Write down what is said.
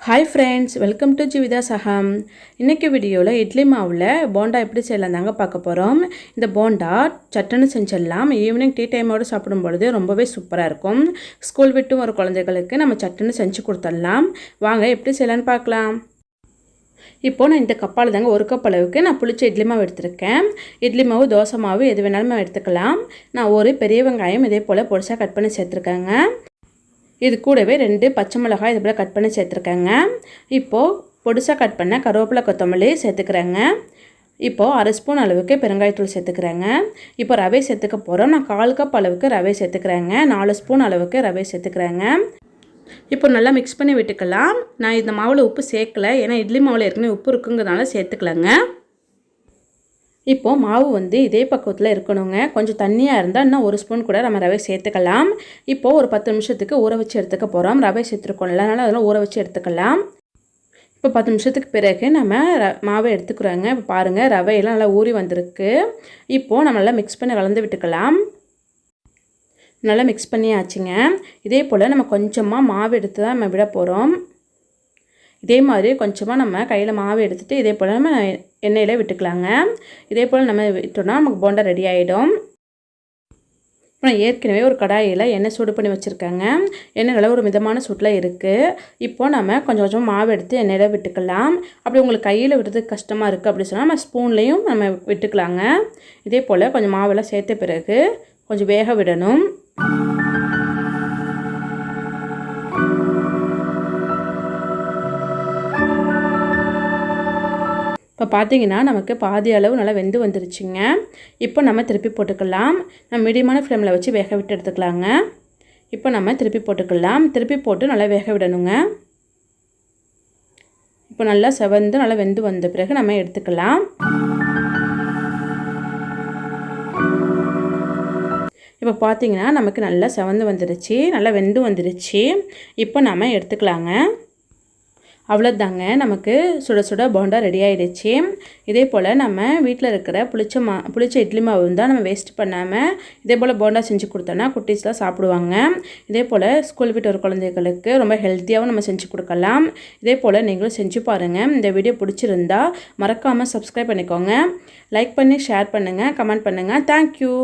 Hi friends, welcome to Jivida Saham. இன்னைக்கு வீடியோல இட்லி மாவுல bonda எப்படி செய்யலாம் தாங்க பார்க்க போறோம். இந்த bonda சட்டன்னு செஞ்சிடலாம். ஈவினிங் டீ டைமோட சாப்பிடும் பொழுது ரொம்பவே சூப்பரா இருக்கும். ஸ்கூல் விட்டு வர குழந்தைகளுக்கு நம்ம சட்டன்னு செஞ்சு கொடுத்துடலாம். வாங்க எப்படி செய்யலாம்னு பார்க்கலாம். இப்போ நான் இந்த கப்பால தாங்க 1 கப் அளவுக்கு நான் புளிச்ச இட்லி மாவு எடுத்துர்க்கேன். இட்லி மாவு, தோசை மாவு எது வேணாலும் எடுத்துக்கலாம். நான் ஒரு பெரிய வெங்காயம் இதே போல பொடிசா கட் பண்ணி சேர்த்திருக்கேங்க. இது கூடவே 2 பச்சை மிளகாய் இது போல கட் பண்ணி சேர்த்திருக்கேங்க. இப்போ பொடிசா கட் பண்ண கருவேப்பிலை கொத்தமல்லி சேர்த்துக்கறேங்க. இப்போ 1/2 ஸ்பூன் அளவுக்கு பெருங்காயத்தூள் சேர்த்துக்கறேங்க. இப்போ ரவை சேர்த்துக்க போறோம். நான் 1/4 கப் அளவுக்கு ரவை சேர்த்துக்கறேங்க. 4 ஸ்பூன் அளவுக்கு ரவை சேர்த்துக்கறேங்க. இப்போ நல்லா மிக்ஸ் பண்ணி விட்டுக்கலாம். நான் இந்த மாவுல உப்பு சேர்க்கல. ஏனா இட்லி மாவுல ஏற்கனவே உப்பு இருக்குங்கிறதால சேர்த்துக்கலங்க. இப்போ மாவு வந்து இதே பக்கத்துல இருக்கணுங்க. கொஞ்சம் தண்ணியா இருந்தா இன்னும் 1 ஸ்பூன் கூட நம்ம ரவை சேர்த்துக்கலாம். இப்போ ஒரு 10 நிமிஷத்துக்கு ஊற வச்சு எடுத்துக்க போறோம். ரவை சேர்த்துக்கோம்ல, அதனால அதெல்லாம் ஊற வச்சு எடுத்துக்கலாம். இப்போ 10 நிமிஷத்துக்கு பிறகு நம்ம மாவை எடுத்துக்கறோங்க. இப்போ பாருங்க ரவை எல்லாம் நல்லா ஊறி வந்திருக்கு. இப்போ நம்ம நல்லா மிக்ஸ் பண்ணி கலந்து விட்டுக்கலாம். நல்லா மிக்ஸ் பண்ணியாச்சுங்க. இதே போல நம்ம கொஞ்சமா மாவு எடுத்து தான் நம்ம விட போறோம். இதே மாதிரி கொஞ்சமா நம்ம கையில மாவு எடுத்துட்டு இதே போல நம்ம எண்ணெயில விட்டுக்கலாங்க. இதே போல நம்ம விட்டோம்னா நமக்கு போண்டா ரெடி ஆயிடும். நான் ஏற்கனவே ஒரு கடாயில எண்ணெய் சூடு பண்ணி வச்சிருக்கேங்க. எண்ணெய் நல்ல ஒரு மிதமான சூட்ல இருக்கு. இப்போ நம்ம கொஞ்சம் கொஞ்சமா மாவு எடுத்து எண்ணெயில விட்டுக்கலாம். அப்படி உங்களுக்கு கையில விடுறதுக்கு கஷ்டமா இருக்கு அப்படி சொன்னா நம்ம ஸ்பூன்லயும் நம்ம விட்டுக்கலாங்க. இதே போல கொஞ்சம் மாவெல்லாம் சேர்த்த பிறகு கொஞ்சம் வேக விடணும். இப்போ பாத்தீங்கன்னா நமக்கு பாதி அளவு நல்லா வெந்து வந்துருச்சுங்க. இப்போ நம்ம திருப்பி போட்டுக்கலாம். நான் மீடியமான ஃப்ளேம்ல வச்சு வேக விட்டு எடுத்துக்கலாங்க. இப்போ நம்ம திருப்பி போட்டுக்கலாம். திருப்பி போட்டு நல்லா வேக விடணுங்க. இப்போ நல்லா செவந்து நல்லா வெந்து வந்த பிறகு நம்ம எடுத்துக்கலாம். இப்போ பாத்தீங்கன்னா நமக்கு நல்லா செவந்து வந்துருச்சு. நல்லா வெந்து வந்துருச்சு. இப்போ நாம எடுத்துக்கலாங்க. அவ்வளவுதாங்க நமக்கு சுட சுட போண்டா ரெடி ஆயிடுச்சு. இதே போல நம்ம வீட்ல இருக்கிற புளிச்ச இட்லி மாவு இருந்தா நம்ம வேஸ்ட் பண்ணாம இதே போல போண்டா செஞ்சு கொடுத்தோம்னா குட்டீஸ்லாம் சாப்பிடுவாங்க. இதே போல ஸ்கூல் விட்டு வர குழந்தைகளுக்கு ரொம்ப ஹெல்த்தியாவும் நம்ம செஞ்சு கொடுக்கலாம். இதே போல நீங்களும் செஞ்சு பாருங்க. இந்த வீடியோ பிடிச்சிருந்தா மறக்காம Subscribe பண்ணிக்கோங்க. லைக் பண்ணி ஷேர் பண்ணுங்க, கமெண்ட் பண்ணுங்க. Thank you.